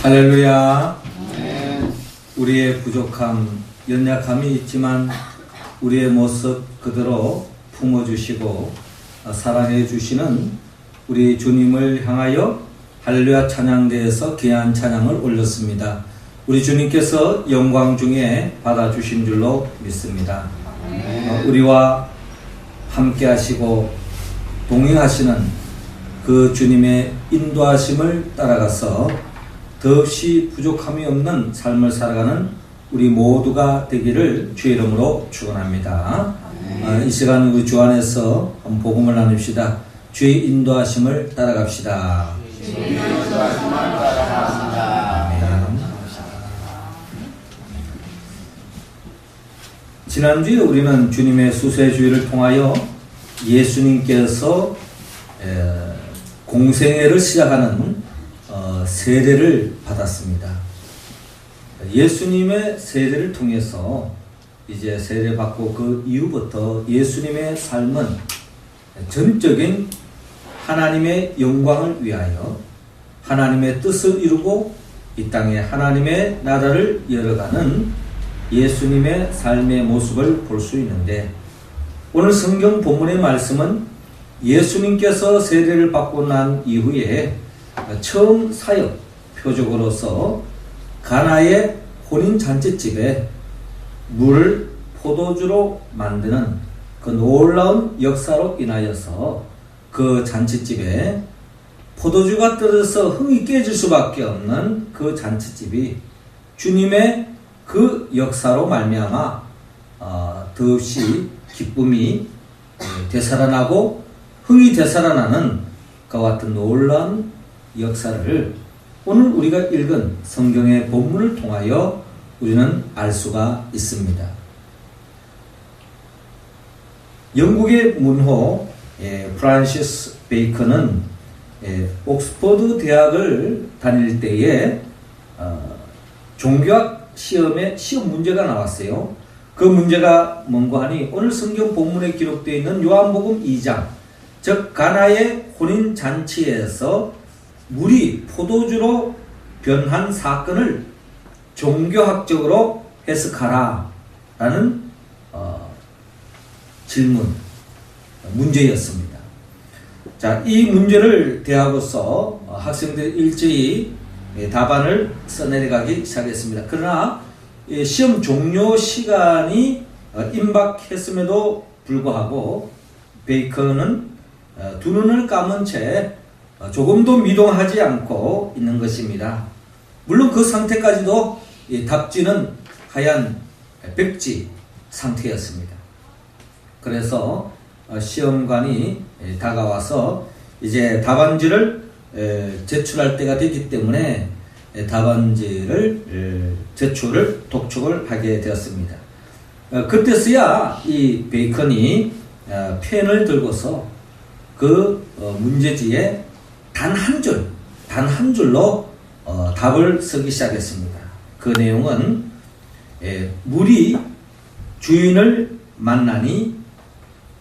할렐루야. 우리의 부족함, 연약함이 있지만 우리의 모습 그대로 품어주시고 사랑해 주시는 우리 주님을 향하여 할렐루야 찬양대에서 귀한 찬양을 올렸습니다. 우리 주님께서 영광 중에 받아주신 줄로 믿습니다. 우리와 함께 하시고 동행하시는 그 주님의 인도하심을 따라가서 더없이 부족함이 없는 삶을 살아가는 우리 모두가 되기를 주의 이름으로 축원합니다. 이 시간 우리 주 안에서 한번 복음을 나눕시다. 주의 인도하심을 따라갑시다. 주의 인도하심을 따라갑시다. 지난주에 우리는 주님의 수세주의를 통하여 예수님께서 공생애를 시작하는 세례를 받았습니다. 예수님의 세례를 통해서 이제 세례받고 그 이후부터 예수님의 삶은 전적인 하나님의 영광을 위하여 하나님의 뜻을 이루고 이 땅에 하나님의 나라를 열어가는 예수님의 삶의 모습을 볼 수 있는데, 오늘 성경 본문의 말씀은 예수님께서 세례를 받고 난 이후에 처음 사역 표적으로서 가나의 혼인잔치집에 물을 포도주로 만드는 그 놀라운 역사로 인하여서 그 잔치집에 포도주가 떨어져서 흥이 깨질 수밖에 없는 그 잔치집이 주님의 그 역사로 말미암아 더없이 기쁨이 되살아나고 흥이 되살아나는 그와 같은 놀라운 역사를 오늘 우리가 읽은 성경의 본문을 통하여 우리는 알 수가 있습니다. 영국의 문호 프란시스 베이컨은 옥스퍼드 대학을 다닐 때에 종교학 시험에 시험 문제가 나왔어요. 그 문제가 뭔가 하니 오늘 성경 본문에 기록되어 있는 요한복음 2장, 즉 가나의 혼인잔치에서 물이 포도주로 변한 사건을 종교학적으로 해석하라 라는 질문, 문제였습니다. 자, 이 문제를 대하고서 학생들이 일제히 답안을 써내려가기 시작했습니다. 그러나 시험 종료 시간이 임박했음에도 불구하고 베이컨은 두 눈을 감은 채 조금도 미동하지 않고 있는 것입니다. 물론 그 상태까지도 답지는 하얀 백지 상태였습니다. 그래서 시험관이 다가와서 이제 답안지를 제출할 때가 됐기 때문에 답안지를 제출을 독촉을 하게 되었습니다. 그때서야 이 베이컨이 펜을 들고서 그 문제지에 단 한 줄로 답을 쓰기 시작했습니다. 그 내용은 물이 주인을 만나니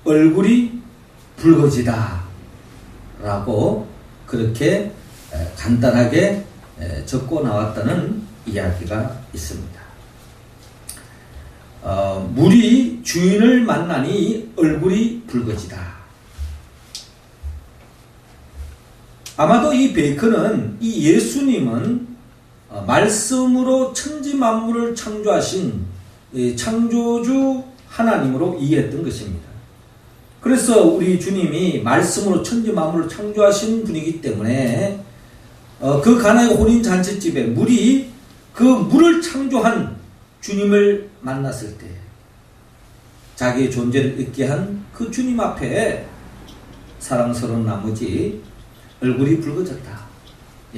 얼굴이 붉어지다 라고 그렇게 간단하게 적고 나왔다는 이야기가 있습니다. 물이 주인을 만나니 얼굴이 붉어지다. 아마도 이 베이컨은 이 예수님은 말씀으로 천지 만물을 창조하신 창조주 하나님으로 이해했던 것입니다. 그래서 우리 주님이 말씀으로 천지 만물을 창조하신 분이기 때문에 그 가나의 혼인 잔치집에 물이 그 물을 창조한 주님을 만났을 때 자기의 존재를 잊게 한 그 주님 앞에 사랑스러운 나머지 얼굴이 붉어졌다.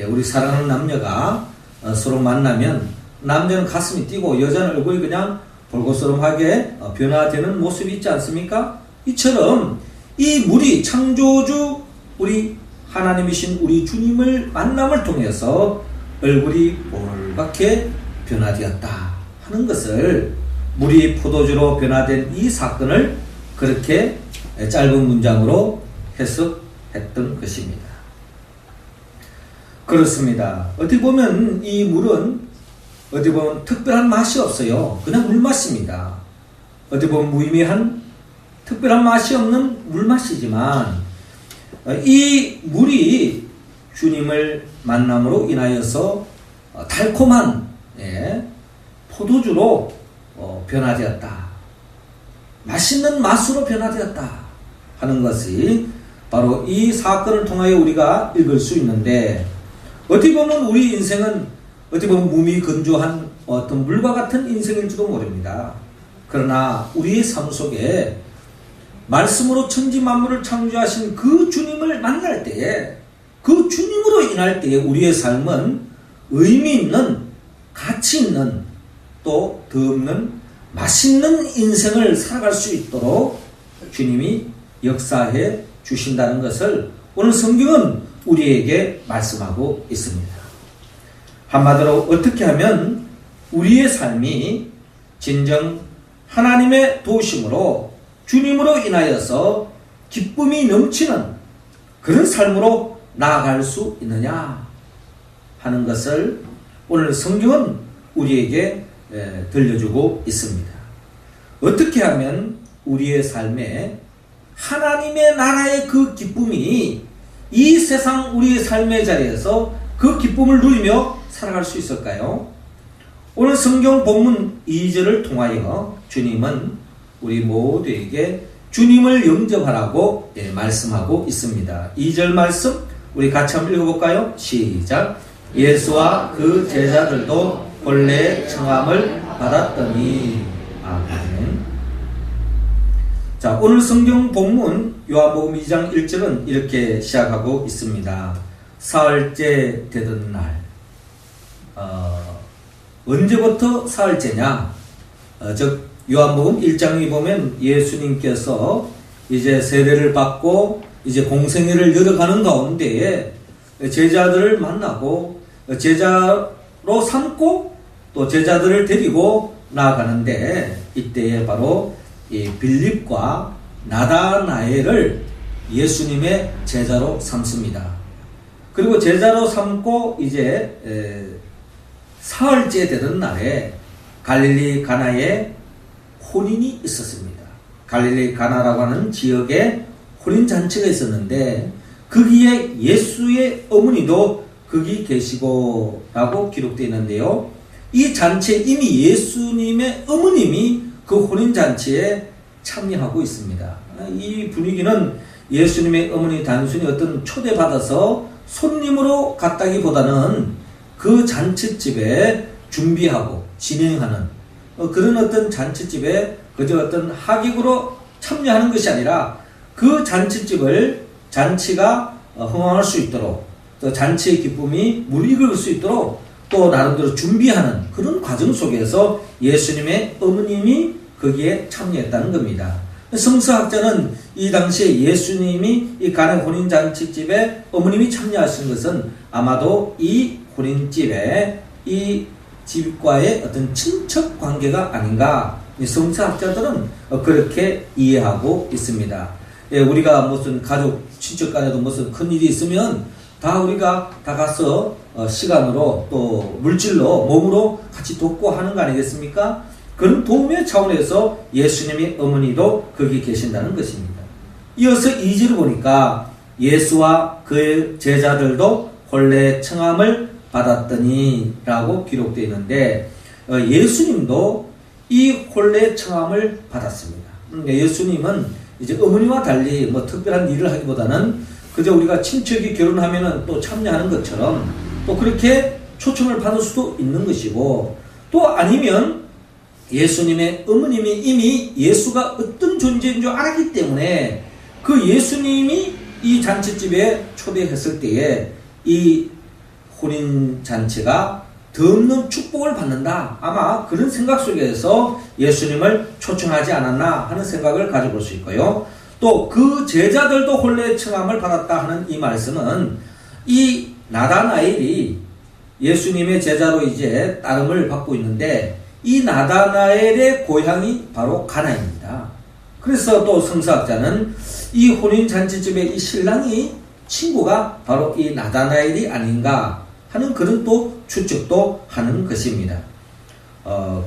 우리 사랑하는 남녀가 서로 만나면 남자는 가슴이 뛰고 여자는 얼굴이 그냥 볼고스름하게 변화되는 모습이 있지 않습니까? 이처럼 이 물이 창조주 우리 하나님이신 우리 주님을 만남을 통해서 얼굴이 볼갛게 변화되었다 하는 것을, 물이 포도주로 변화된 이 사건을 그렇게 짧은 문장으로 해석했던 것입니다. 그렇습니다. 어떻게 보면 이 물은 어떻게 보면 특별한 맛이 없어요. 그냥 물맛입니다. 어떻게 보면 무의미한 특별한 맛이 없는 물맛이지만 이 물이 주님을 만남으로 인하여서 달콤한 포도주로 변화되었다. 맛있는 맛으로 변화되었다 하는 것이 바로 이 사건을 통하여 우리가 읽을 수 있는데, 어떻게 보면 우리 인생은 어떻게 보면 무미건조한 어떤 물과 같은 인생일지도 모릅니다. 그러나 우리의 삶 속에 말씀으로 천지 만물을 창조하신 그 주님을 만날 때에, 그 주님으로 인할 때에 우리의 삶은 의미 있는, 가치 있는, 또 덧없는 맛있는 인생을 살아갈 수 있도록 주님이 역사해 주신다는 것을 오늘 성경은 우리에게 말씀하고 있습니다. 한마디로 어떻게 하면 우리의 삶이 진정 하나님의 도우심으로 주님으로 인하여서 기쁨이 넘치는 그런 삶으로 나아갈 수 있느냐 하는 것을 오늘 성경은 우리에게 들려주고 있습니다. 어떻게 하면 우리의 삶에 하나님의 나라의 그 기쁨이 이 세상 우리의 삶의 자리에서 그 기쁨을 누리며 살아갈 수 있을까요? 오늘 성경 본문 2절을 통하여 주님은 우리 모두에게 주님을 영접하라고 말씀하고 있습니다. 2절 말씀 우리 같이 한번 읽어볼까요? 시작. 예수와 그 제자들도 본래 청함을 받았더니. 아멘. 자, 오늘 성경 본문 요한복음 2장 1절은 이렇게 시작하고 있습니다. 사흘째 되던 날. 언제부터 사흘째냐? 즉 요한복음 1장에 보면 예수님께서 이제 세례를 받고 이제 공생애를 열어가는 가운데에 제자들을 만나고 제자로 삼고 또 제자들을 데리고 나아가는데, 이때에 바로 이 빌립과 나다나엘을 예수님의 제자로 삼습니다. 그리고 제자로 삼고 이제 사흘째 되던 날에 갈릴리 가나에 혼인이 있었습니다. 갈릴리 가나라고 하는 지역에 혼인잔치가 있었는데 거기에 예수의 어머니도 거기 계시고 라고 기록되어 있는데요. 이 잔치에 이미 예수님의 어머님이 그 혼인잔치에 참여하고 있습니다. 이 분위기는 예수님의 어머니 단순히 어떤 초대받아서 손님으로 갔다기보다는 그 잔치집에 준비하고 진행하는 그런 어떤 잔치집에 그저 어떤 하객으로 참여하는 것이 아니라 그 잔치집을 잔치가 흥황할 수 있도록, 또 잔치의 기쁨이 무르익을 수 있도록 또 나름대로 준비하는 그런 과정 속에서 예수님의 어머님이 거기에 참여했다는 겁니다. 성서학자는 이 당시에 예수님이 이 가나 혼인잔치집에 어머님이 참여하신 것은 아마도 이 혼인집에 이 집과의 어떤 친척 관계가 아닌가, 성서학자들은 그렇게 이해하고 있습니다. 우리가 무슨 가족, 친척 간에도 무슨 큰 일이 있으면 다 우리가 다 가서 시간으로 또 물질로 몸으로 같이 돕고 하는 거 아니겠습니까? 그런 도움의 차원에서 예수님의 어머니도 거기 계신다는 것입니다. 이어서 2절을 보니까 예수와 그의 제자들도 본래 청함을 받았더니 라고 기록되어 있는데 예수님도 이 혼례 청함을 받았습니다. 예수님은 이제 어머니와 달리 뭐 특별한 일을 하기보다는 그저 우리가 친척이 결혼하면은 또 참여하는 것처럼 또 그렇게 초청을 받을 수도 있는 것이고, 또 아니면 예수님의 어머님이 이미 예수가 어떤 존재인 줄 알았기 때문에 그 예수님이 이 잔치집에 초대했을 때에 이 혼인잔치가 덧없는 축복을 받는다, 아마 그런 생각 속에서 예수님을 초청하지 않았나 하는 생각을 가져볼 수 있고요. 또 그 제자들도 혼례 청함을 받았다 하는 이 말씀은 이 나다나엘이 예수님의 제자로 이제 따름을 받고 있는데 이 나다나엘의 고향이 바로 가나입니다. 그래서 또 성서학자는 이 혼인잔치집에 이 신랑이 친구가 바로 이 나다나엘이 아닌가 하는 그런 또 추측도 하는 것입니다.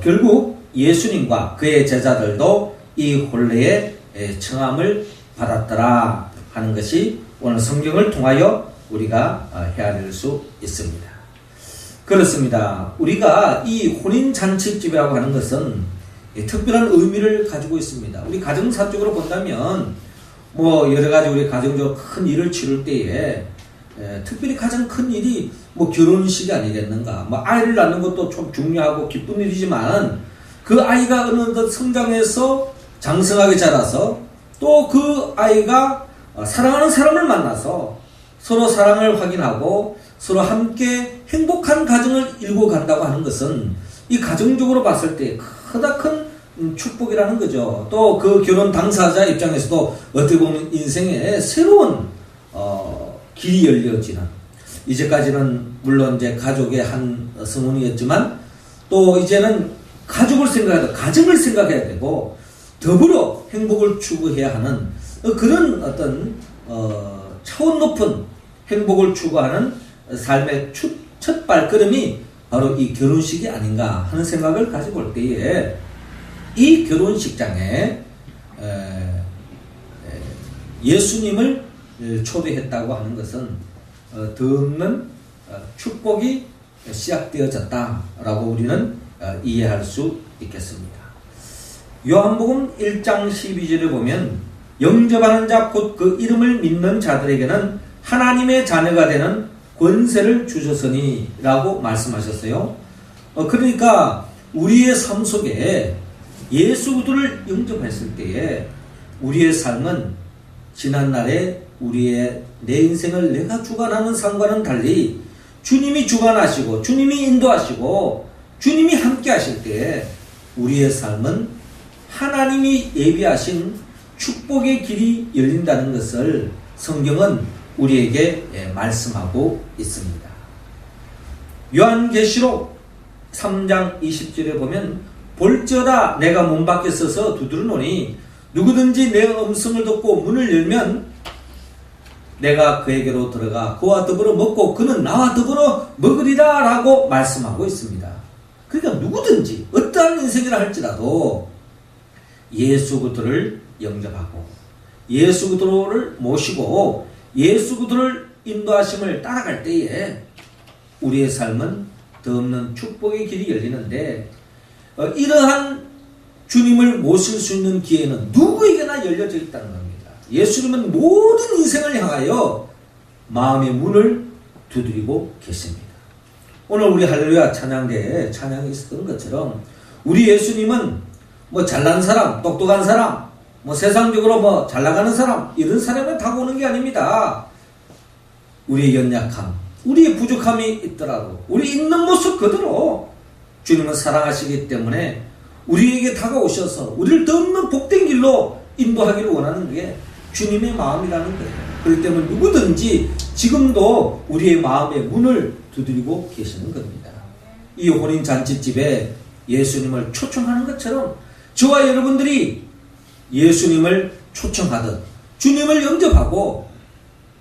결국 예수님과 그의 제자들도 이 혼례의 청함을 받았더라 하는 것이 오늘 성경을 통하여 우리가 헤아릴 수 있습니다. 그렇습니다. 우리가 이 혼인잔치집이라고 하는 것은 특별한 의미를 가지고 있습니다. 우리 가정사적으로 본다면 뭐 여러 가지 우리 가정적으로 큰 일을 치를 때에 특별히 가장 큰 일이 뭐 결혼식이 아니겠는가. 뭐 아이를 낳는 것도 좀 중요하고 기쁜 일이지만 그 아이가 어느덧 성장해서 장성하게 자라서 또 그 아이가 사랑하는 사람을 만나서 서로 사랑을 확인하고 서로 함께 행복한 가정을 이루고 간다고 하는 것은 이 가정적으로 봤을 때 크다 큰 축복이라는 거죠. 또 그 결혼 당사자 입장에서도 어떻게 보면 인생의 새로운 길이 열려지는, 이제까지는 물론 이제 가족의 한 성원이었지만 또 이제는 가족을 생각해야 되고 가정을 생각해야 되고 더불어 행복을 추구해야 하는 그런 어떤 차원 높은 행복을 추구하는 삶의 첫 발걸음이 바로 이 결혼식이 아닌가 하는 생각을 가지고 올 때에 이 결혼식장에 예수님을 초대했다고 하는 것은 더없는 축복이 시작되어졌다라고 우리는 이해할 수 있겠습니다. 요한복음 1장 12절에 보면 영접하는 자 곧 그 이름을 믿는 자들에게는 하나님의 자녀가 되는 권세를 주셨으니 라고 말씀하셨어요. 그러니까 우리의 삶 속에 예수 그리스도를 영접했을 때에 우리의 삶은 지난날에 내 인생을 내가 주관하는 삶과는 달리 주님이 주관하시고 주님이 인도하시고 주님이 함께 하실 때 우리의 삶은 하나님이 예비하신 축복의 길이 열린다는 것을 성경은 우리에게 말씀하고 있습니다. 요한계시록 3장 20절에 보면 볼지어다 내가 문 밖에 서서 두드리노니 누구든지 내 음성을 듣고 문을 열면 내가 그에게로 들어가 그와 더불어 먹고 그는 나와 더불어 먹으리라 라고 말씀하고 있습니다. 그러니까 누구든지 어떠한 인생이라 할지라도 예수 그리스도를 영접하고 예수 그리스도를 모시고 예수 그리스도를 인도하심을 따라갈 때에 우리의 삶은 더없는 축복의 길이 열리는데 이러한 주님을 모실 수 있는 기회는 누구에게나 열려져 있다는 겁니다. 예수님은 모든 인생을 향하여 마음의 문을 두드리고 계십니다. 오늘 우리 할렐루야 찬양대에 찬양이 있었던 것처럼 우리 예수님은 뭐 잘난 사람, 똑똑한 사람, 뭐 세상적으로 뭐 잘나가는 사람 이런 사람을 다가오는 게 아닙니다. 우리의 연약함, 우리의 부족함이 있더라도 우리 있는 모습 그대로 주님은 사랑하시기 때문에 우리에게 다가오셔서 우리를 더 없는 복된 길로 인도하기를 원하는 게 주님의 마음이라는 거예요. 그렇기 때문에 누구든지 지금도 우리의 마음의 문을 두드리고 계시는 겁니다. 이 혼인잔치집에 예수님을 초청하는 것처럼 저와 여러분들이 예수님을 초청하듯 주님을 영접하고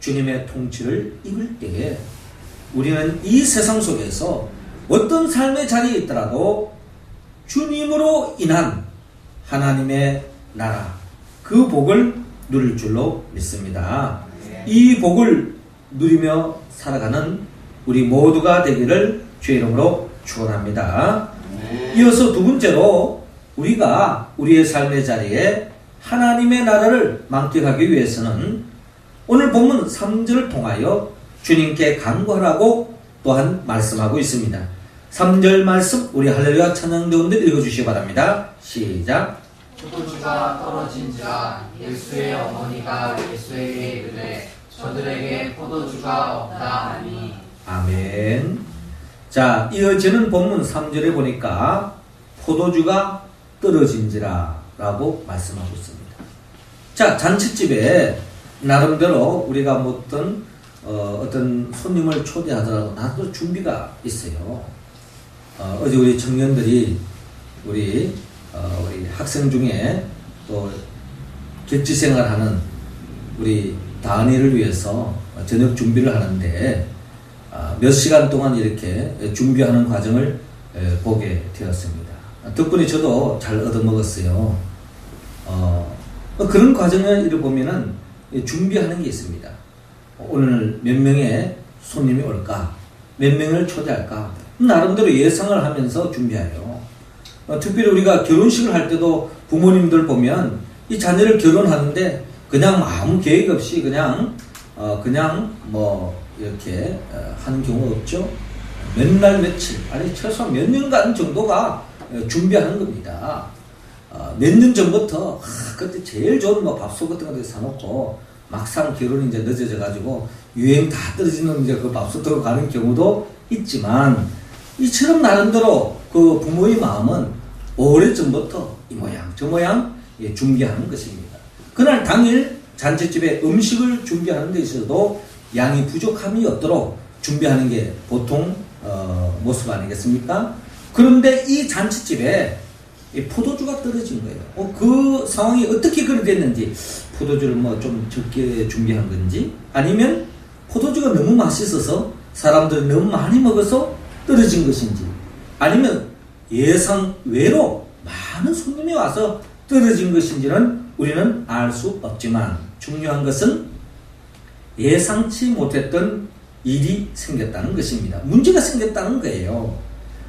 주님의 통치를 입을 때에 우리는 이 세상 속에서 어떤 삶의 자리에 있더라도 주님으로 인한 하나님의 나라 그 복을 누릴 줄로 믿습니다. 이 복을 누리며 살아가는 우리 모두가 되기를 주의 이름으로 축원합니다. 이어서 두 번째로 우리가 우리의 삶의 자리에 하나님의 나라를 만끽하기 위해서는 오늘 본문 3절을 통하여 주님께 간구하라고 또한 말씀하고 있습니다. 3절 말씀 우리 할렐루야 찬양대원들 읽어주시기 바랍니다. 시작. 포도주가 떨어진지라 예수의 어머니가 예수에게 이르되 저들에게 포도주가 없다 하니. 아멘. 자, 이어지는 본문 3절에 보니까 포도주가 떨어진지라 라고 말씀하고 있습니다. 자, 잔치집에 나름대로 우리가 어떤 손님을 초대하더라도 나도 준비가 있어요. 어제 우리 청년들이 우리 학생 중에 또 객지 생활하는 우리 다은이를 위해서 저녁 준비를 하는데 몇 시간 동안 이렇게 준비하는 과정을 보게 되었습니다. 덕분에 저도 잘 얻어먹었어요. 그런 과정을 보면은 준비하는 게 있습니다. 오늘 몇 명의 손님이 올까? 몇 명을 초대할까? 나름대로 예상을 하면서 준비해요. 특별히 우리가 결혼식을 할 때도 부모님들 보면 이 자녀를 결혼하는데 그냥 아무 계획 없이 그냥 뭐 이렇게 하는 경우가 없죠. 몇 날 며칠 아니 최소한 몇 년간 정도가 준비하는 겁니다. 몇 년 전부터 그때 제일 좋은 뭐 밥솥 같은 거 사놓고 막상 결혼이 이제 늦어져 가지고 유행 다 떨어지는 이제 그 밥솥으로 가는 경우도 있지만 이처럼 나름대로 그 부모의 마음은 오래전부터 이 모양 저 모양 준비하는 것입니다. 그날 당일 잔치집에 음식을 준비하는 데 있어도 양이 부족함이 없도록 준비하는 게 보통 모습 아니겠습니까? 그런데 이 잔치집에 포도주가 떨어진 거예요. 그 상황이 어떻게 그리 됐는지, 포도주를 뭐 좀 적게 준비한 건지, 아니면 포도주가 너무 맛있어서 사람들이 너무 많이 먹어서 떨어진 것인지, 아니면 예상 외로 많은 손님이 와서 떨어진 것인지는 우리는 알 수 없지만 중요한 것은 예상치 못했던 일이 생겼다는 것입니다. 문제가 생겼다는 거예요.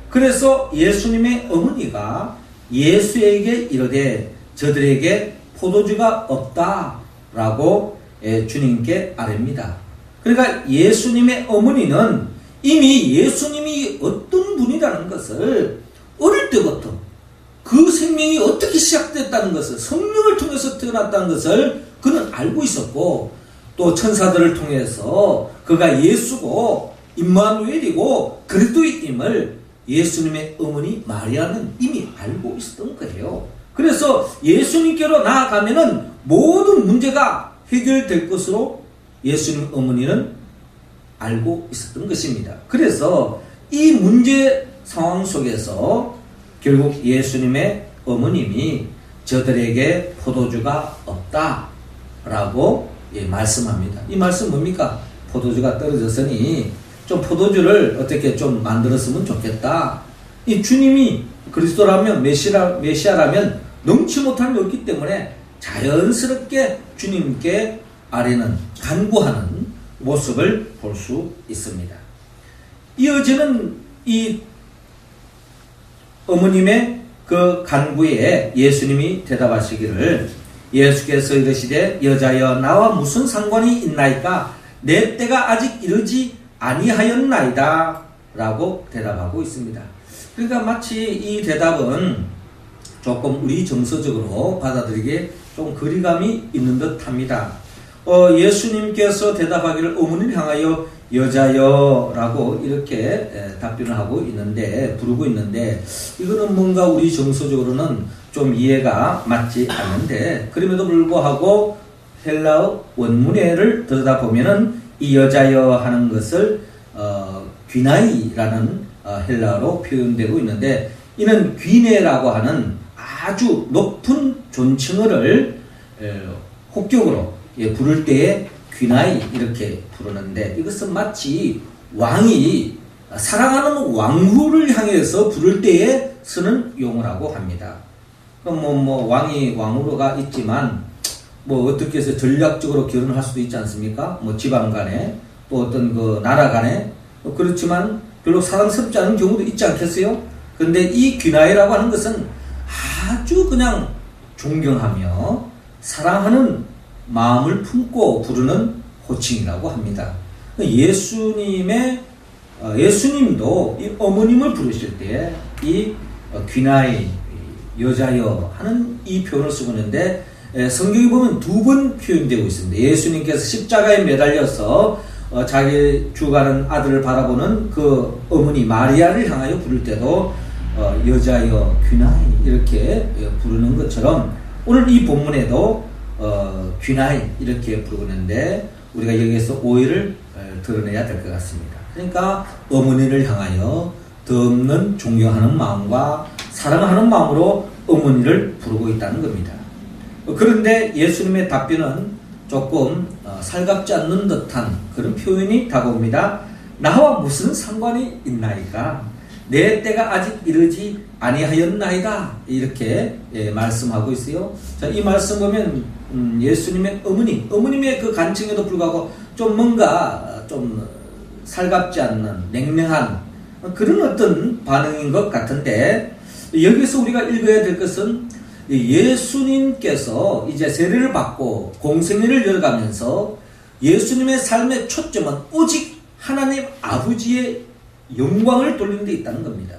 그래서 예수님의 어머니가 예수에게 이르되 저들에게 포도주가 없다라고 주님께 아뢰입니다. 그러니까 예수님의 어머니는 이미 예수님이 어떤 분이라는 것을 어릴 때부터 그 생명이 어떻게 시작됐다는 것을, 성령을 통해서 태어났다는 것을 그는 알고 있었고, 또 천사들을 통해서 그가 예수고 임마누엘이고 그리스도임을 예수님의 어머니 마리아는 이미 알고 있었던 거예요. 그래서 예수님께로 나아가면은 모든 문제가 해결될 것으로 예수님 어머니는 알고 있었던 것입니다. 그래서 이 문제 상황 속에서 결국 예수님의 어머님이 저들에게 포도주가 없다라고 말씀합니다. 이 말씀 뭡니까? 포도주가 떨어졌으니 좀 포도주를 어떻게 좀 만들었으면 좋겠다. 이 주님이 그리스도라면 메시아라면 넘치 못함이 없기 때문에 자연스럽게 주님께 아뢰는, 간구하는 모습을 볼 수 있습니다. 이어지는 이 어머님의 그 간구에 예수님이 대답하시기를, 예수께서 이르시되 여자여 나와 무슨 상관이 있나이까? 내 때가 아직 이르지 아니하였나이다 라고 대답하고 있습니다. 그러니까 마치 이 대답은 조금 우리 정서적으로 받아들이기에 좀 거리감이 있는 듯 합니다. 예수님께서 대답하기를 어머니를 향하여 여자여 라고 이렇게 답변을 하고 있는데, 부르고 있는데, 이거는 뭔가 우리 정서적으로는 좀 이해가 맞지 않는데, 그럼에도 불구하고 헬라어 원문회를 들여다보면은 이 여자여 하는 것을 귀나이라는 헬라어로 표현되고 있는데, 이는 귀네라고 하는 아주 높은 존칭어를 혹격으로 부를 때에 귀나이 이렇게 부르는데, 이것은 마치 왕이 사랑하는 왕후를 향해서 부를 때에 쓰는 용어라고 합니다. 그럼 왕이 왕후가 있지만 뭐 어떻게 해서 전략적으로 결혼할 수도 있지 않습니까? 뭐 지방 간에 또 어떤 그 나라 간에 그렇지만 별로 사랑스럽지 않은 경우도 있지 않겠어요? 그런데 이 귀나이라고 하는 것은 아주 그냥 존경하며 사랑하는 마음을 품고 부르는 호칭이라고 합니다. 예수님도 이 어머님을 부르실 때 이 귀나이, 여자여 하는 이 표현을 쓰고 있는데, 성경에 보면 두 번 표현되고 있습니다. 예수님께서 십자가에 매달려서 자기 죽어가는 아들을 바라보는 그 어머니 마리아를 향하여 부를 때도 여자여, 귀나이 이렇게 부르는 것처럼 오늘 이 본문에도 귀나이 이렇게 부르고 있는데, 우리가 여기에서 오해를 드러내야 될 것 같습니다. 그러니까 어머니를 향하여 덧없는 존경하는 마음과 사랑하는 마음으로 어머니를 부르고 있다는 겁니다. 그런데 예수님의 답변은 조금 살갑지 않는 듯한 그런 표현이 다가옵니다. 나와 무슨 상관이 있나이까? 내 때가 아직 이르지 아니하였나이다. 이렇게 말씀하고 있어요. 자, 이 말씀 보면 예수님의 어머님의 그 간증에도 불구하고 좀 뭔가 좀 살갑지 않는 냉랭한 그런 어떤 반응인 것 같은데, 여기서 우리가 읽어야 될 것은 예수님께서 이제 세례를 받고 공생애를 열어가면서 예수님의 삶의 초점은 오직 하나님 아버지의 영광을 돌리는 데 있다는 겁니다.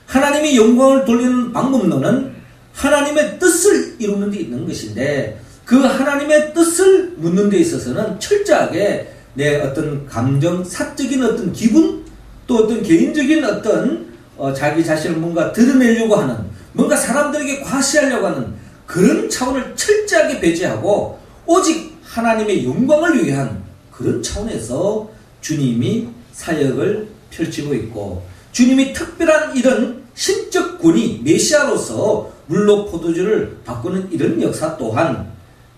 하나님의 영광을 돌리는 방법론은 하나님의 뜻을 이루는 데 있는 것인데, 그 하나님의 뜻을 묻는 데 있어서는 철저하게 내 어떤 감정, 사적인 어떤 기분, 또 어떤 개인적인 어떤 자기 자신을 뭔가 드러내려고 하는, 뭔가 사람들에게 과시하려고 하는 그런 차원을 철저하게 배제하고 오직 하나님의 영광을 위한 그런 차원에서 주님이 사역을 펼치고 있고, 주님이 특별한 이런 신적 권위, 메시아로서 물로 포도주를 바꾸는 이런 역사 또한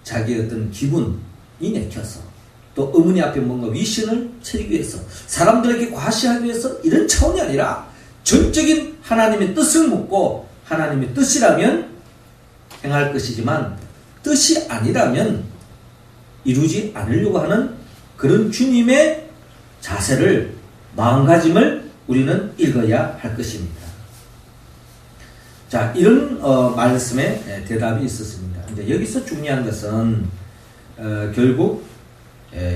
자기의 어떤 기분이 내켜서, 또 어머니 앞에 뭔가 위신을 차리기 위해서, 사람들에게 과시하기 위해서 이런 차원이 아니라 전적인 하나님의 뜻을 묻고, 하나님의 뜻이라면 행할 것이지만 뜻이 아니라면 이루지 않으려고 하는 그런 주님의 자세를, 마음가짐을 우리는 읽어야 할 것입니다. 자, 이런 말씀에 대답이 있었습니다. 이제 여기서 중요한 것은 결국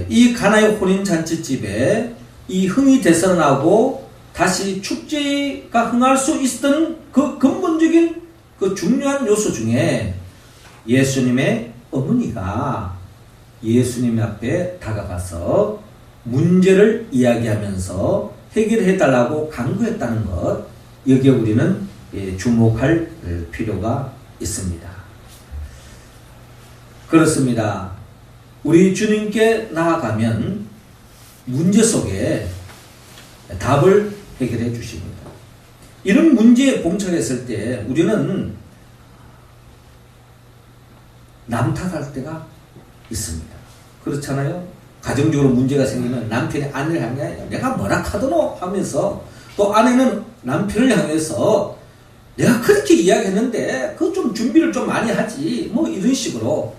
이 가나의 혼인잔치집에 이 흥이 되살아나고 다시 축제가 흥할 수 있었던 그 근본적인 그 중요한 요소 중에 예수님의 어머니가 예수님 앞에 다가가서 문제를 이야기하면서 해결해달라고 강구했다는 것, 여기에 우리는 주목할 필요가 있습니다. 그렇습니다. 우리 주님께 나아가면 문제 속에 답을 해결해 주십니다. 이런 문제에 봉착했을 때 우리는 남 탓할 때가 있습니다. 그렇잖아요? 가정적으로 문제가 생기면 남편이 아내를 향해 내가 뭐라 카드노 하면서, 또 아내는 남편을 향해서 내가 그렇게 이야기했는데 그거 좀 준비를 좀 많이 하지, 뭐 이런 식으로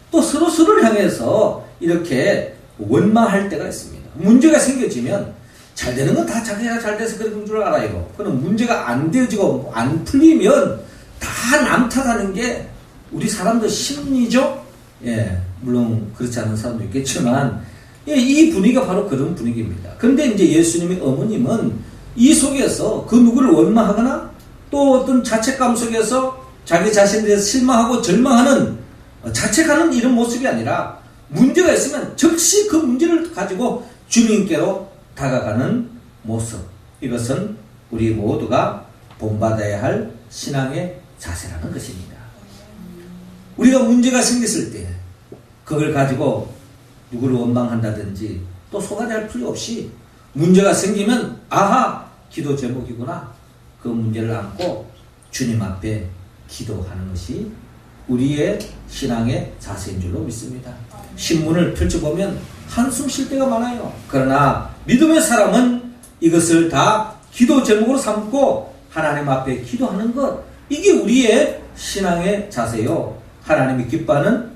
또 서로를 향해서 이렇게 원망할 때가 있습니다. 문제가 생겨지면 잘 되는 건 다 자기가 잘 돼서 그런 줄 알아요. 그럼 문제가 안 되어지고 안 풀리면 다 남 탓하는 게 우리 사람들 심리죠? 예, 물론 그렇지 않은 사람도 있겠지만, 예, 이 분위기가 바로 그런 분위기입니다. 그런데 이제 예수님의 어머님은 이 속에서 그 누구를 원망하거나 또 어떤 자책감 속에서 자기 자신에 대해서 실망하고 절망하는, 자책하는 이런 모습이 아니라 문제가 있으면 즉시 그 문제를 가지고 주님께로 다가가는 모습, 이것은 우리 모두가 본받아야 할 신앙의 자세라는 것입니다. 우리가 문제가 생겼을 때 그걸 가지고 누구를 원망한다든지 또 속아낼 필요 없이, 문제가 생기면 아하, 기도 제목이구나, 그 문제를 안고 주님 앞에 기도하는 것이 우리의 신앙의 자세인 줄로 믿습니다. 신문을 펼쳐보면 한숨 쉴 때가 많아요. 그러나 믿음의 사람은 이것을 다 기도 제목으로 삼고 하나님 앞에 기도하는 것, 이게 우리의 신앙의 자세요. 하나님이 기뻐하는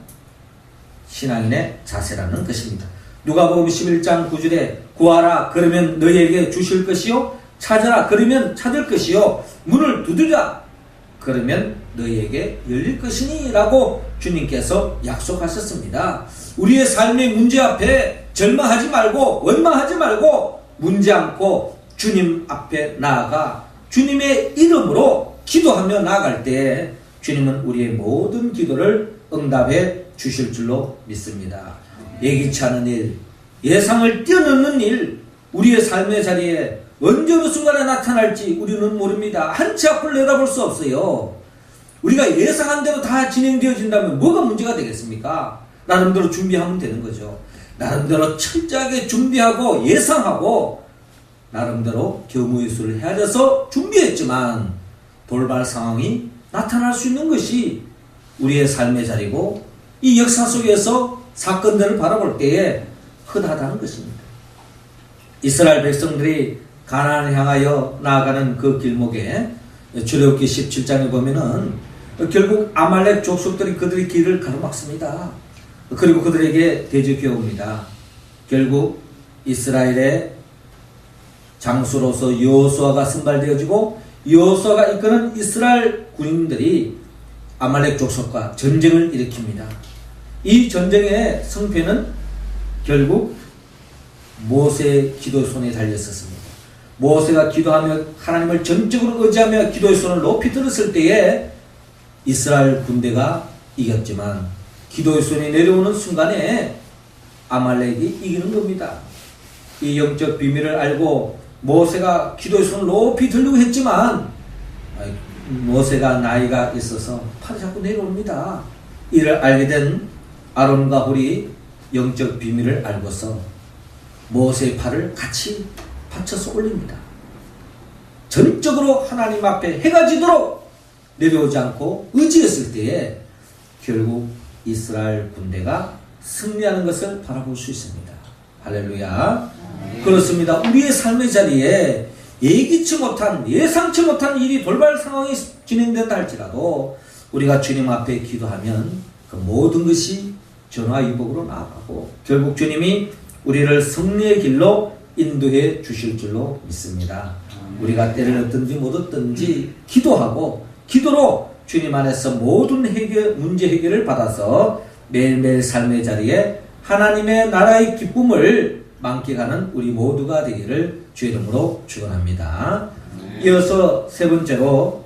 신앙인의 자세라는 것입니다. 누가복음 11장 9절에 구하라 그러면 너희에게 주실 것이요, 찾아라 그러면 찾을 것이요, 문을 두드려 그러면 너희에게 열릴 것이니 라고 주님께서 약속하셨습니다. 우리의 삶의 문제 앞에 절망하지 말고 원망하지 말고 문제 않고 주님 앞에 나아가 주님의 이름으로 기도하며 나아갈 때 주님은 우리의 모든 기도를 응답해 주실 줄로 믿습니다. 예기치 않은 일, 예상을 뛰어넘는 일, 우리의 삶의 자리에 언제 어느 순간에 나타날지 우리는 모릅니다. 한 치 앞을 내다볼 수 없어요. 우리가 예상한 대로 다 진행되어진다면 뭐가 문제가 되겠습니까? 나름대로 준비하면 되는 거죠. 나름대로 철저하게 준비하고 예상하고 나름대로 경우의 수를 헤아려서 준비했지만 돌발 상황이 나타날 수 있는 것이 우리의 삶의 자리고, 이 역사 속에서 사건들을 바라볼 때에 흔하다는 것입니다. 이스라엘 백성들이 가나안을 향하여 나아가는 그 길목에 출애굽기 17장에 보면은 결국 아말렉 족속들이 그들의 길을 가로막습니다. 그리고 그들에게 대적해 옵니다. 결국 이스라엘의 장수로서 여호수아가 선발되어지고 여호수아가 이끄는 이스라엘 군인들이 아말렉 족속과 전쟁을 일으킵니다. 이 전쟁의 승패는 결국 모세의 기도의 손에 달렸었습니다. 모세가 기도하며 하나님을 전적으로 의지하며 기도의 손을 높이 들었을 때에 이스라엘 군대가 이겼지만 기도의 손이 내려오는 순간에 아말렉이 이기는 겁니다. 이 영적 비밀을 알고 모세가 기도의 손을 높이 들려고 했지만 모세가 나이가 있어서 팔이 자꾸 내려옵니다. 이를 알게 된 아론과 홀이 영적 비밀을 알고서 모세의 팔을 같이 받쳐서 올립니다. 전적으로 하나님 앞에 해가 지도록 내려오지 않고 의지했을 때에 결국 이스라엘 군대가 승리하는 것을 바라볼 수 있습니다. 할렐루야. 그렇습니다. 우리의 삶의 자리에 예기치 못한, 예상치 못한 일이 돌발 상황이 진행된다 할지라도 우리가 주님 앞에 기도하면 그 모든 것이 전화위복으로 나아가고 결국 주님이 우리를 승리의 길로 인도해 주실 줄로 믿습니다. 우리가 때를 얻든지 못 얻든지 기도하고 기도로 주님 안에서 모든 문제 해결을 받아서 매일매일 삶의 자리에 하나님의 나라의 기쁨을 만끽하는 우리 모두가 되기를 주의 이름으로 축원합니다. 이어서 세 번째로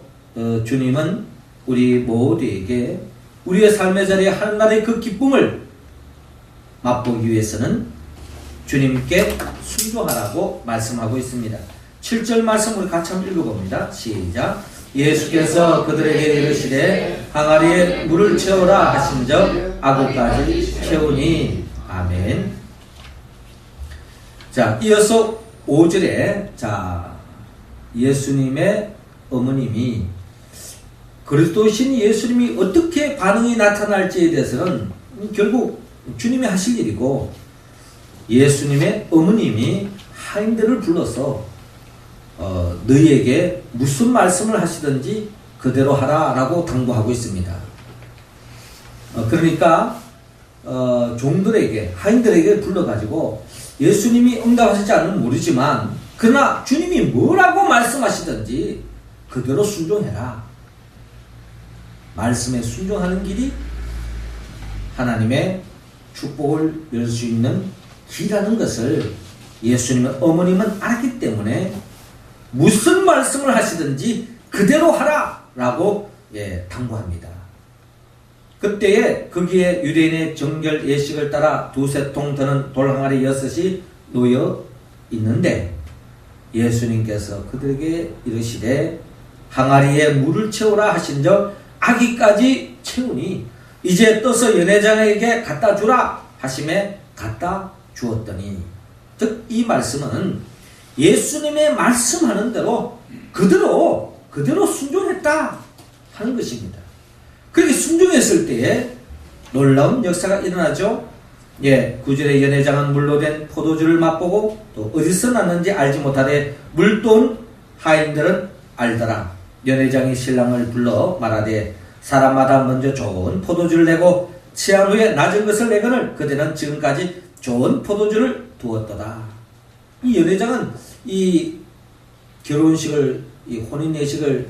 주님은 우리 모두에게 우리의 삶의 자리에 하나님의 그 기쁨을 맛보기 위해서는 주님께 순종하라고 말씀하고 있습니다. 7절 말씀 우리 같이 한번 읽어봅니다. 시작. 예수께서 그들에게 이르시되 항아리에 물을 채우라 하신즉 아구까지 채우니. 아멘. 자, 이어서 5절에 예수님의 어머님이 그리스도신 예수님이 어떻게 반응이 나타날지에 대해서는 결국 주님이 하실 일이고 예수님의 어머님이 하인들을 불러서 너희에게 무슨 말씀을 하시든지 그대로 하라 라고 당부하고 있습니다. 그러니까 종들에게 하인들에게 불러가지고 예수님이 응답하실지 않으면 모르지만 그러나 주님이 뭐라고 말씀하시든지 그대로 순종해라. 말씀에 순종하는 길이 하나님의 축복을 열 수 있는 길이라는 것을 예수님의 어머님은 알았기 때문에 무슨 말씀을 하시든지 그대로 하라 라고 당부합니다. 그때에 거기에 유대인의 정결 예식을 따라 두세 통 드는 돌 항아리 6이 놓여 있는데 예수님께서 그들에게 이르시되 항아리에 물을 채우라 하신즉 아기까지 채우니 이제 떠서 연회장에게 갖다 주라 하심에 갖다 주었더니, 즉 이 말씀은 예수님의 말씀하는 대로 그대로 순종했다 하는 것입니다. 그렇게 순종했을 때에 놀라운 역사가 일어나죠. 9절에 연회장은 물로 된 포도주를 맛보고 또 어디서 났는지 알지 못하되 물돈 하인들은 알더라. 연회장이 신랑을 불러 말하되 사람마다 먼저 좋은 포도주를 내고 취한 후에 낮은 것을 내거늘 그대는 지금까지 좋은 포도주를 두었도다. 이 연회장은 이 결혼식을, 이 혼인 예식을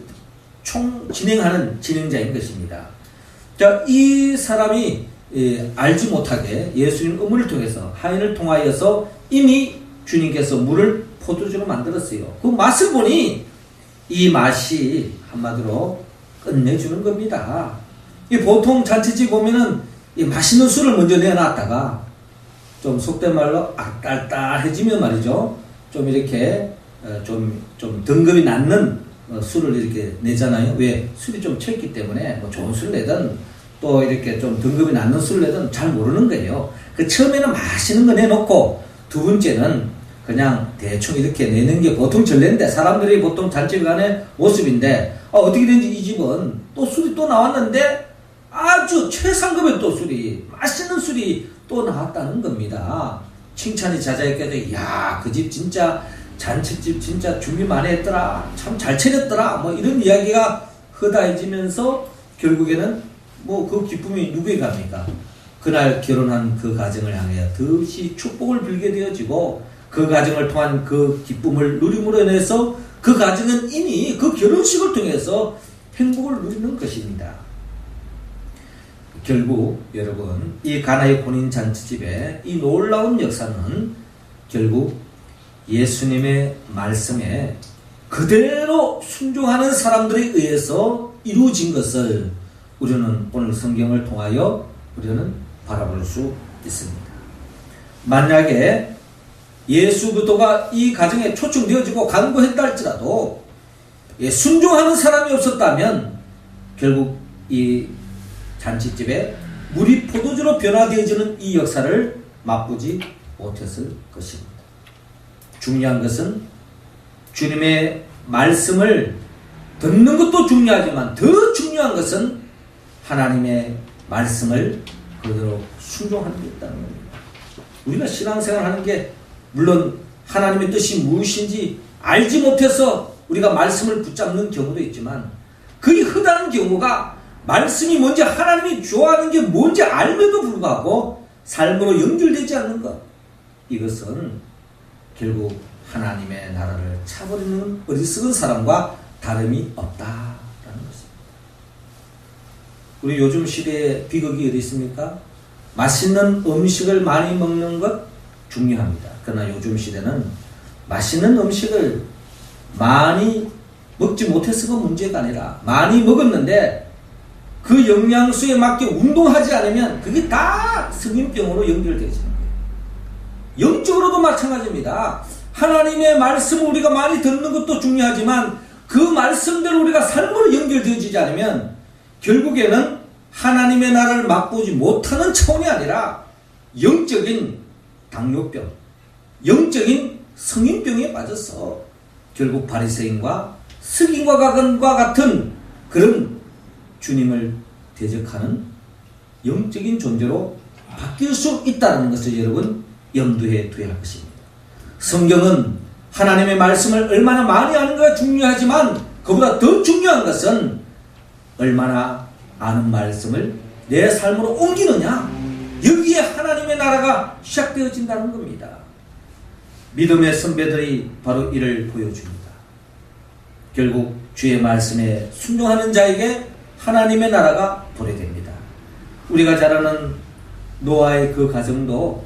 총 진행하는 진행자인 것입니다. 자, 이 사람이 알지 못하게 예수님 의문을 통해서 하인을 통하여서 이미 주님께서 물을 포도주로 만들었어요. 그 맛을 보니 이 맛이 한마디로 끝내주는 겁니다. 이 보통 잔치집 보면은 이 맛있는 술을 먼저 내놨다가 좀 속된 말로 알딸딸해지면 말이죠. 좀 이렇게 좀 등급이 낮는 술을 이렇게 내잖아요. 왜? 술이 좀 취했기 때문에 뭐 좋은 술을 내든 또 이렇게 좀 등급이 낮는 술을 내든 잘 모르는 거예요. 그 처음에는 맛있는 거 내놓고 두 번째는 그냥 대충 이렇게 내는 게 보통 전례인데 사람들이 보통 잔치를 가는 모습인데 어떻게 된지 이 집은 또 술이 또 나왔는데 아주 최상급의 또 술이, 맛있는 술이 또 나왔다는 겁니다. 칭찬이 자자했겠죠. 야, 그 집 진짜 잔치집 진짜 준비 많이 했더라. 참 잘 차렸더라. 뭐 이런 이야기가 허다해지면서 결국에는 뭐 그 기쁨이 누구에 갑니까? 그날 결혼한 그 가정을 향해 더시 축복을 빌게 되어지고 그 가정을 통한 그 기쁨을 누림으로 인해서 그 가정은 이미 그 결혼식을 통해서 행복을 누리는 것입니다. 결국 여러분 이 가나의 혼인 잔치집의 이 놀라운 역사는 결국 예수님의 말씀에 그대로 순종하는 사람들에 의해서 이루어진 것을 우리는 오늘 성경을 통하여 우리는 바라볼 수 있습니다. 만약에 예수 그리스도가 이 가정에 초청되어지고 간구했다 할지라도 순종하는 사람이 없었다면 결국 이 잔치집에 물이 포도주로 변화되어지는 이 역사를 맛보지 못했을 것입니다. 중요한 것은 주님의 말씀을 듣는 것도 중요하지만 더 중요한 것은 하나님의 말씀을 그대로 순종하는 게 있다는 겁니다. 우리가 신앙생활 하는 게 물론 하나님의 뜻이 무엇인지 알지 못해서 우리가 말씀을 붙잡는 경우도 있지만 그의 흔한 경우가 말씀이 뭔지 하나님이 좋아하는 게 뭔지 알면도 불구하고 삶으로 연결되지 않는 것, 이것은 결국 하나님의 나라를 차버리는 어리석은 사람과 다름이 없다라는 것입니다. 우리 요즘 시대의 비극이 어디 있습니까? 맛있는 음식을 많이 먹는 것 중요합니다. 그러나 요즘 시대는 맛있는 음식을 많이 먹지 못해서가 문제가 아니라 많이 먹었는데 그 영양소에 맞게 운동하지 않으면 그게 다 성인병으로 연결되어지는 거예요. 영적으로도 마찬가지입니다. 하나님의 말씀을 우리가 많이 듣는 것도 중요하지만 그 말씀대로 우리가 삶으로 연결되어지지 않으면 결국에는 하나님의 나라를 맛보지 못하는 차원이 아니라 영적인 당뇨병, 영적인 성인병에 빠져서 결국 바리새인과 스기인과 같은 그런 주님을 대적하는 영적인 존재로 바뀔 수 있다는 것을 여러분 염두에 두어야 할 것입니다. 성경은 하나님의 말씀을 얼마나 많이 아는가 중요하지만 그보다 더 중요한 것은 얼마나 아는 말씀을 내 삶으로 옮기느냐, 여기에 하나님의 나라가 시작되어진다는 겁니다. 믿음의 선배들이 바로 이를 보여줍니다. 결국 주의 말씀에 순종하는 자에게 하나님의 나라가 도래됩니다. 우리가 잘 아는 노아의 그 가정도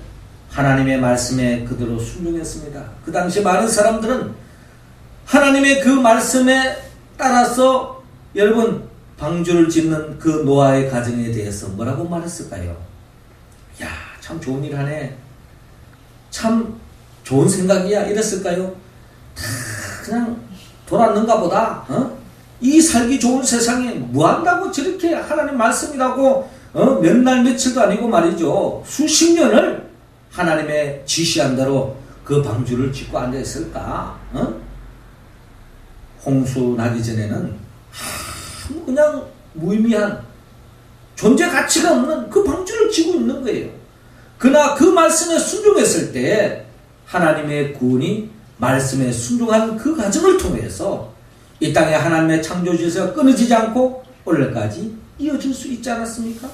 하나님의 말씀에 그대로 순종했습니다. 그 당시 많은 사람들은 하나님의 그 말씀에 따라서 여러분 방주를 짓는 그 노아의 가정에 대해서 뭐라고 말했을까요? 야, 참 좋은 일 하네. 참 좋은 생각이야. 이랬을까요? 다 그냥 돌았는가 보다. 이 살기 좋은 세상에 뭐 한다고 저렇게 하나님 말씀이라고 몇 날 며칠도 아니고 말이죠. 수십 년을 하나님의 지시한 대로 그 방주를 짓고 앉아있을까? 홍수 나기 전에는 그냥 무의미한 존재 가치가 없는 그 방주를 지고 있는 거예요. 그러나 그 말씀에 순종했을 때 하나님의 구원이 말씀에 순종한 그 과정을 통해서 이 땅에 하나님의 창조주에서 끊어지지 않고 오늘까지 이어질 수 있지 않았습니까?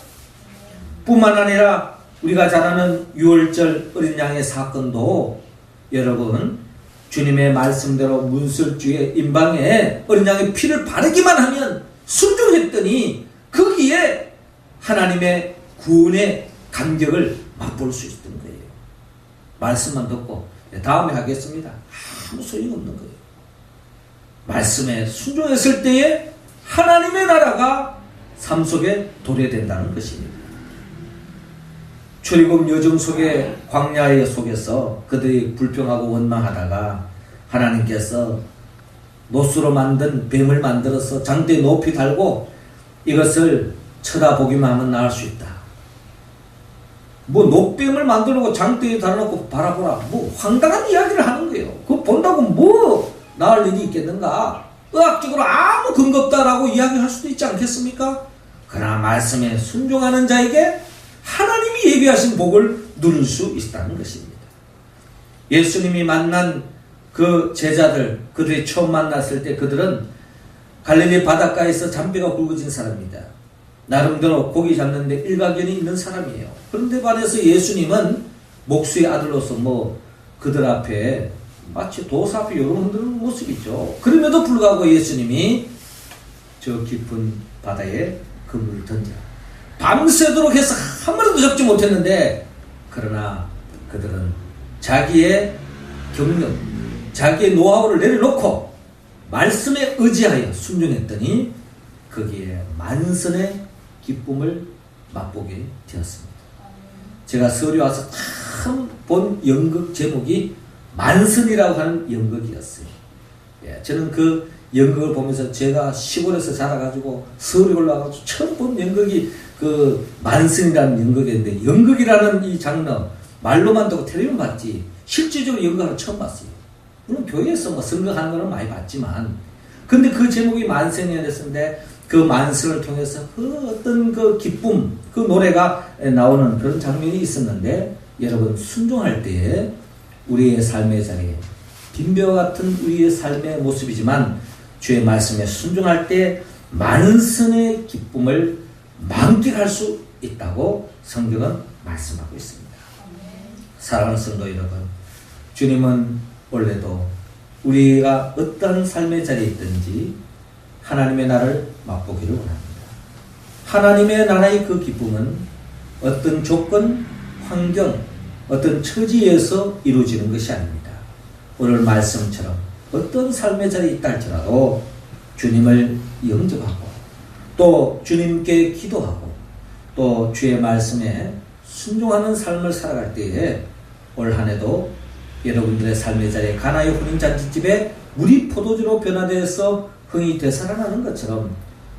뿐만 아니라 우리가 잘 아는 유월절 어린 양의 사건도 여러분 주님의 말씀대로 문설주의 임방에 어린 양의 피를 바르기만 하면 순종했더니 거기에 하나님의 구원의 감격을 맛볼 수 있던 거예요. 말씀만 듣고 다음에 하겠습니다. 아무 소용없는 거예요. 말씀에 순종했을 때에 하나님의 나라가 삶 속에 도래된다는 것입니다. 출애굽 여정 속에 광야의 속에서 그들이 불평하고 원망하다가 하나님께서 노수로 만든 뱀을 만들어서 장대에 높이 달고 이것을 쳐다보기만 하면 나을 수 있다. 뭐 녹뱀을 만들고 장대에 달아놓고 바라보라. 뭐 황당한 이야기를 하는 거예요. 그거 본다고 뭐 나을 일이 있겠는가? 의학적으로 아무 근거 없다라고 이야기할 수도 있지 않겠습니까? 그러나 말씀에 순종하는 자에게 하나님이 예비하신 복을 누릴 수 있다는 것입니다. 예수님이 만난 그 제자들, 그들이 처음 만났을 때 그들은 갈릴리 바닷가에서 잔배가 굵어진 사람입니다. 나름대로 고기 잡는데 일가견이 있는 사람이에요. 그런데 반해서 예수님은 목수의 아들로서 그들 앞에 마치 도사 앞에 요런 흔드는 모습이죠. 그럼에도 불구하고 예수님이 저 깊은 바다에 그물을 던져 밤새도록 해서 한 마리도 잡지 못했는데, 그러나 그들은 자기의 경력, 자기의 노하우를 내려놓고 말씀에 의지하여 순종했더니 거기에 만선의 기쁨을 맛보게 되었습니다. 제가 서울에 와서 참 본 연극 제목이 만선이라고 하는 연극이었어요. 저는 그 연극을 보면서 제가 시골에서 자라가지고 서울에 올라가서 처음 본 연극이 그 만선이라는 연극이었는데, 연극이라는 이 장르 말로만 듣고 텔레비전 봤지 실질적으로 연극을 처음 봤어요. 물론 교회에서 선거하는 거는 많이 봤지만, 근데 그 제목이 만선이었는데 그 만선을 통해서 그 어떤 그 기쁨, 그 노래가 나오는 그런 장면이 있었는데, 여러분 순종할 때에 우리의 삶의 자리에 빈벼 같은 우리의 삶의 모습이지만 주의 말씀에 순종할 때 만선의 기쁨을 만끽할 수 있다고 성경은 말씀하고 있습니다. 사랑하는 성도 여러분, 주님은 원래도 우리가 어떠한 삶의 자리에 있든지 하나님의 나라를 맛보기를 원합니다. 하나님의 나라의 그 기쁨은 어떤 조건, 환경, 어떤 처지에서 이루어지는 것이 아닙니다. 오늘 말씀처럼 어떤 삶의 자리에 있다 할지라도 주님을 영접하고 또 주님께 기도하고 또 주의 말씀에 순종하는 삶을 살아갈 때에 올 한 해도 여러분들의 삶의 자리에 가나의 혼인잔치집에 물이 포도주로 변화되어서 흥이 되살아나는 것처럼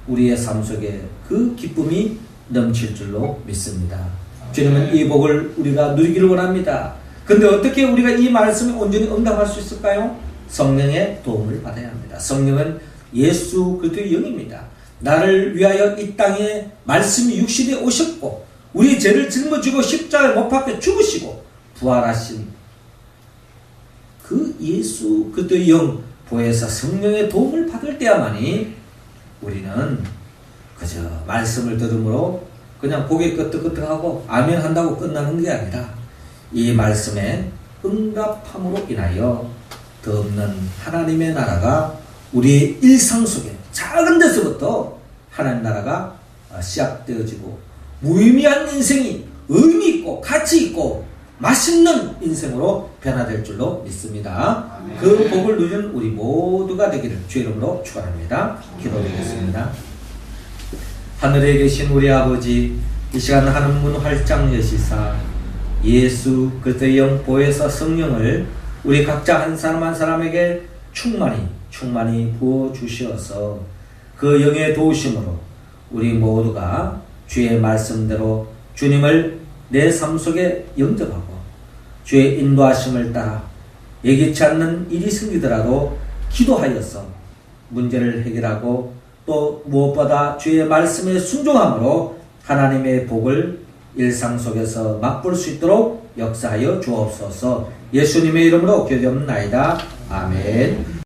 우리의 삶 속에 그 기쁨이 넘칠 줄로 믿습니다. 주님은 이 복을 우리가 누리기를 원합니다. 근데 어떻게 우리가 이 말씀에 온전히 응답할 수 있을까요? 성령의 도움을 받아야 합니다. 성령은 예수 그리스도의 영입니다. 나를 위하여 이 땅에 말씀이 육신에 오셨고 우리 죄를 짊어지고 십자가에 못 박혀 죽으시고 부활하신 그 예수 그리스도의 영 보혜사 성령의 도움을 받을 때야만이 우리는 그저 말씀을 들음으로 그냥 고개 끄덕끄덕하고 아멘 한다고 끝나는 게 아니라 이 말씀에 응답함으로 인하여 더 없는 하나님의 나라가 우리의 일상 속에 작은 데서부터 하나님 나라가 시작되어지고 무의미한 인생이 의미 있고 가치 있고 맛있는 인생으로 변화될 줄로 믿습니다. 아멘. 그 복을 누리는 우리 모두가 되기를 주의 이름으로 축원합니다. 기도드리겠습니다. 하늘에 계신 우리 아버지, 이 시간 하늘 문 활짝 여시사 예수 그리스도의 영 보혜사 성령을 우리 각자 한 사람 한 사람에게 충만히 부어 주시어서 그 영의 도우심으로 우리 모두가 주의 말씀대로 주님을 내 삶 속에 영접하고 주의 인도하심을 따라 예기치 않는 일이 생기더라도 기도하여서 문제를 해결하고 또 무엇보다 주의 말씀에 순종함으로 하나님의 복을 일상 속에서 맛볼 수 있도록 역사하여 주옵소서. 예수님의 이름으로 기도합나이다. 아멘.